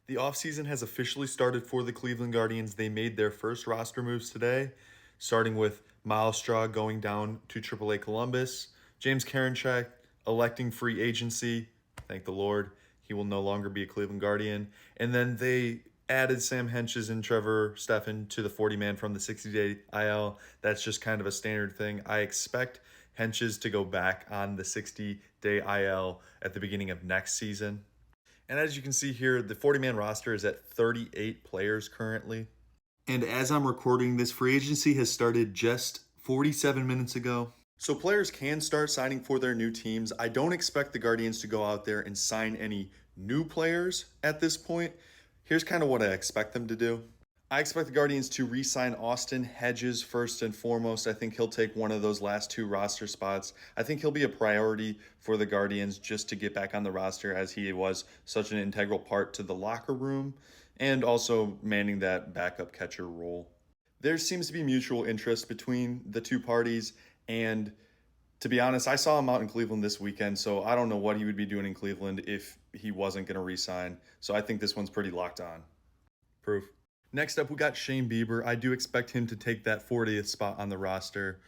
The offseason has officially started for the Cleveland Guardians. They made their first roster moves today, starting with Miles Straw going down to AAA Columbus, James Karinchak electing free agency. Thank the Lord. He will no longer be a Cleveland Guardian. And then they added Sam Henches and Trevor Steffen to the 40-man from the 60-day IL. That's just kind of a standard thing. I expect Henches to go back on the 60-day IL at the beginning of next season. And as you can see here, the 40-man roster is at 38 players currently. And as I'm recording, this free agency has started just 47 minutes ago. So players can start signing for their new teams. I don't expect the Guardians to go out there and sign any new players at this point. Here's kind of what I expect them to do. I expect the Guardians to re-sign Austin Hedges first and foremost. I think he'll take one of those last two roster spots. I think he'll be a priority for the Guardians just to get back on the roster, as he was such an integral part to the locker room and also manning that backup catcher role. There seems to be mutual interest between the two parties, and to be honest, I saw him out in Cleveland this weekend, so I don't know what he would be doing in Cleveland if he wasn't going to re-sign. So I think this one's pretty locked on. Proof. Next up, we got Shane Bieber. I do expect him to take that 40th spot on the roster.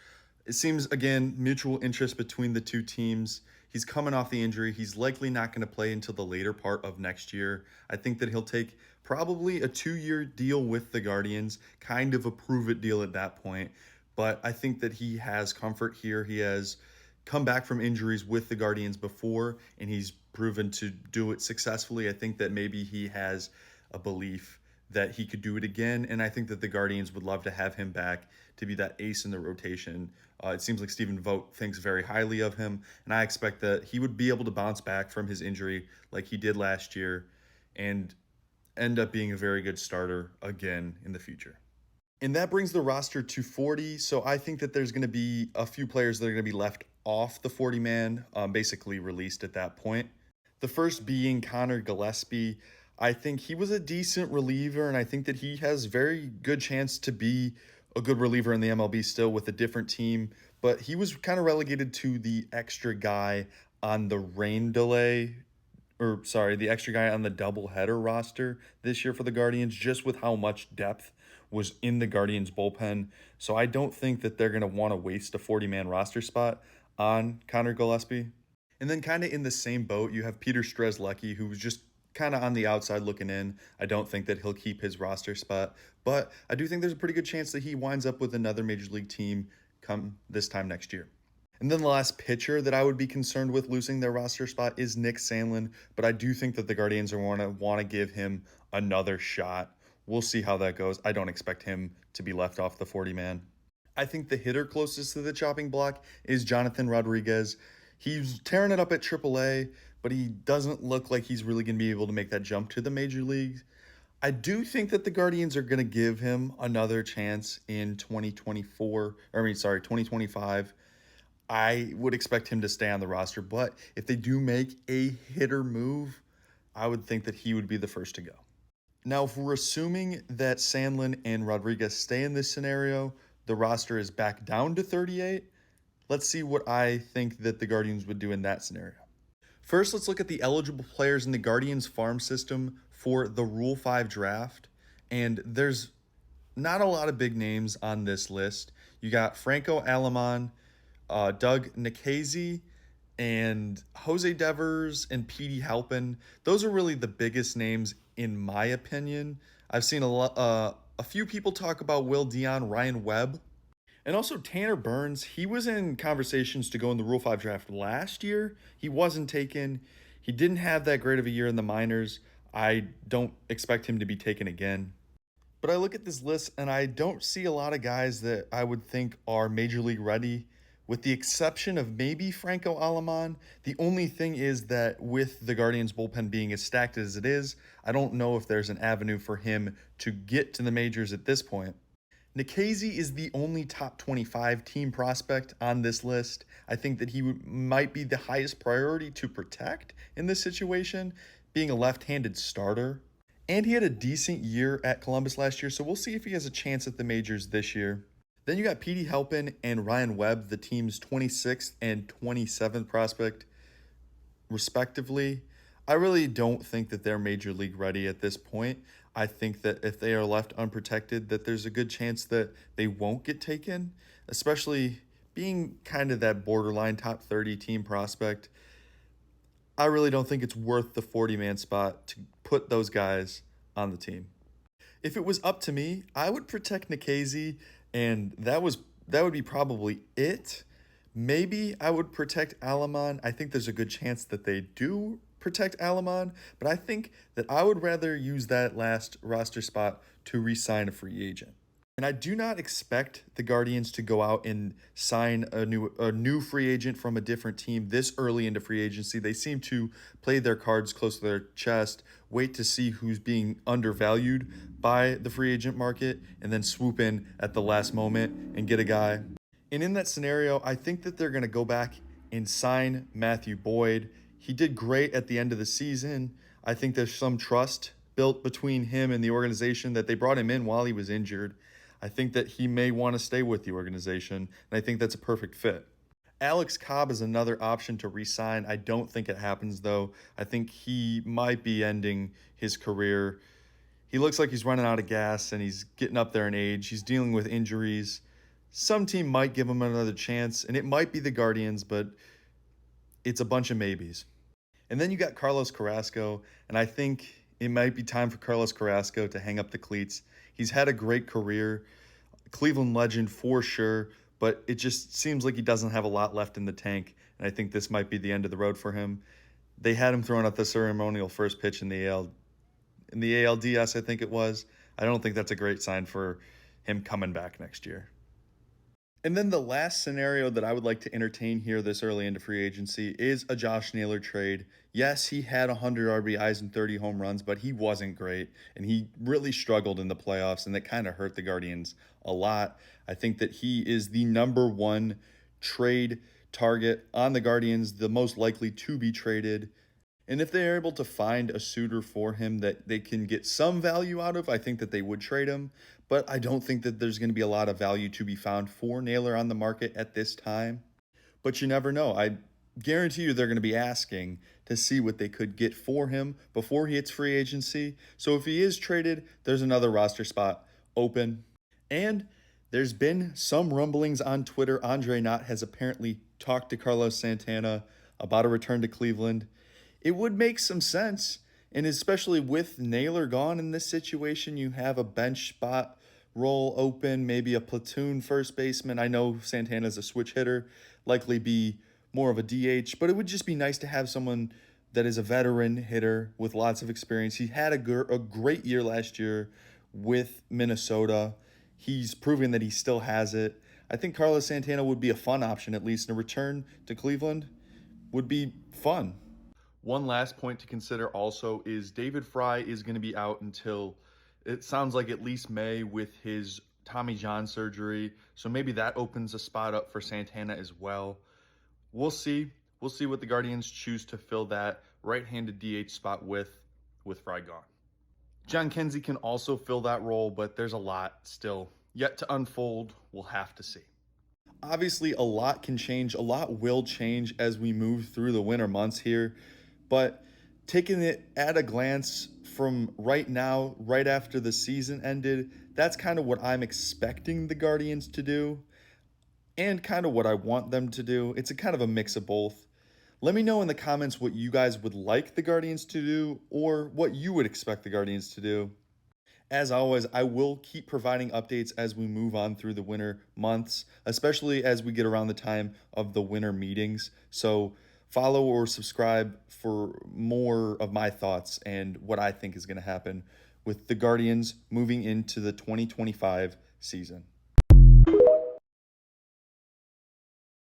It seems, again, mutual interest between the two teams. He's coming off the injury. He's likely not going to play until the later part of next year. I think that he'll take probably a 2-year deal with the Guardians, kind of a prove-it deal at that point. But I think that he has comfort here. He has come back from injuries with the Guardians before, and he's proven to do it successfully. I think that maybe he has a belief that he could do it again, and I think that the Guardians would love to have him back to be that ace in the rotation. It seems like Stephen Vogt thinks very highly of him, and I expect that he would be able to bounce back from his injury like he did last year and end up being a very good starter again in the future. And that brings the roster to 40, so I think that there's going to be a few players that are going to be left off the 40-man, basically released at that point. The first being Connor Gillespie. I think he was a decent reliever, and I think that he has very good chance to be a good reliever in the MLB still with a different team. But he was kind of relegated to the extra guy on the rain delay, or sorry, the extra guy on the doubleheader roster this year for the Guardians, just with how much depth was in the Guardians bullpen. So I don't think that they're going to want to waste a 40-man roster spot on Connor Gillespie. And then kind of in the same boat, you have Peter Strzelecki, who was just kind of on the outside looking in. I don't think that he'll keep his roster spot, but I do think there's a pretty good chance that he winds up with another major league team come this time next year. And then the last pitcher that I would be concerned with losing their roster spot is Nick Sandlin, but I do think that the Guardians are want to give him another shot. We'll see how that goes. I don't expect him to be left off the 40-man. I think the hitter closest to the chopping block is Jonathan Rodriguez. He's tearing it up at AAA, but he doesn't look like he's really going to be able to make that jump to the major leagues. I do think that the Guardians are going to give him another chance in 2025. I would expect him to stay on the roster, but if they do make a hitter move, I would think that he would be the first to go. Now, if we're assuming that Sandlin and Rodriguez stay in this scenario, the roster is back down to 38. Let's see what I think that the Guardians would do in that scenario. First, let's look at the eligible players in the Guardians farm system for the Rule 5 draft. And there's not a lot of big names on this list. You got Franco Alamon, Doug Nikhazy, and Jose Devers and Petey Halpin. Those are really the biggest names in my opinion. I've seen a few people talk about Will Dion, Ryan Webb, and also Tanner Burns. He was in conversations to go in the Rule 5 draft last year. He wasn't taken. He didn't have that great of a year in the minors. I don't expect him to be taken again. But I look at this list and I don't see a lot of guys that I would think are major league ready, with the exception of maybe Franco Alamon. The only thing is that with the Guardians bullpen being as stacked as it is, I don't know if there's an avenue for him to get to the majors at this point. Nikhazy is the only top 25 team prospect on this list. I think that he might be the highest priority to protect in this situation, being a left-handed starter. And he had a decent year at Columbus last year, so we'll see if he has a chance at the majors this year. Then you got Petey Halpin and Ryan Webb, the team's 26th and 27th prospect, respectively. I really don't think that they're major league ready at this point. I think that if they are left unprotected, that there's a good chance that they won't get taken, especially being kind of that borderline top 30 team prospect. I really don't think it's worth the 40-man spot to put those guys on the team. If it was up to me, I would protect Nikhazy, and that would be probably it. Maybe I would protect Alamon. I think there's a good chance that they do protect Alamon, but I think that I would rather use that last roster spot to re-sign a free agent. And I do not expect the Guardians to go out and sign a new free agent from a different team this early into free agency. They seem to play their cards close to their chest, wait to see who's being undervalued by the free agent market, and then swoop in at the last moment and get a guy. And in that scenario, I think that they're going to go back and sign Matthew Boyd. He did great at the end of the season. I think there's some trust built between him and the organization that they brought him in while he was injured. I think that he may want to stay with the organization, and I think that's a perfect fit. Alex Cobb is another option to re-sign. I don't think it happens, though. I think he might be ending his career. He looks like he's running out of gas, and he's getting up there in age. He's dealing with injuries. Some team might give him another chance, and it might be the Guardians, but it's a bunch of maybes. And then you got Carlos Carrasco, and I think it might be time for Carlos Carrasco to hang up the cleats. He's had a great career, Cleveland legend for sure, but it just seems like he doesn't have a lot left in the tank, and I think this might be the end of the road for him. They had him throwing out the ceremonial first pitch in the ALDS, I think it was. I don't think that's a great sign for him coming back next year. And then the last scenario that I would like to entertain here this early into free agency is a Josh Naylor trade. Yes, he had 100 RBIs and 30 home runs, but he wasn't great, and he really struggled in the playoffs, and that kind of hurt the Guardians a lot. I think that he is the number one trade target on the Guardians, the most likely to be traded. And if they are able to find a suitor for him that they can get some value out of, I think that they would trade him. But I don't think that there's going to be a lot of value to be found for Naylor on the market at this time. But you never know. I guarantee you they're going to be asking to see what they could get for him before he hits free agency. So if he is traded, there's another roster spot open. And there's been some rumblings on Twitter. Andre Knott has apparently talked to Carlos Santana about a return to Cleveland. It would make some sense. And especially with Naylor gone in this situation, you have a bench spot role open, maybe a platoon first baseman. I know Santana's a switch hitter, likely be more of a DH, but it would just be nice to have someone that is a veteran hitter with lots of experience. He had a great year last year with Minnesota. He's proven that he still has it. I think Carlos Santana would be a fun option, at least, and a return to Cleveland would be fun. One last point to consider also is David Fry is going to be out until it sounds like at least May with his Tommy John surgery. So maybe that opens a spot up for Santana as well. We'll see. We'll see what the Guardians choose to fill that right-handed DH spot with Fry gone. John Kenzie can also fill that role, but there's a lot still yet to unfold. We'll have to see. Obviously, a lot can change. A lot will change as we move through the winter months here. But taking it at a glance from right now, right after the season ended, that's kind of what I'm expecting the Guardians to do and kind of what I want them to do. It's a kind of a mix of both. Let me know in the comments what you guys would like the Guardians to do or what you would expect the Guardians to do. As always, I will keep providing updates as we move on through the winter months, especially as we get around the time of the winter meetings. So follow or subscribe for more of my thoughts and what I think is going to happen with the Guardians moving into the 2025 season.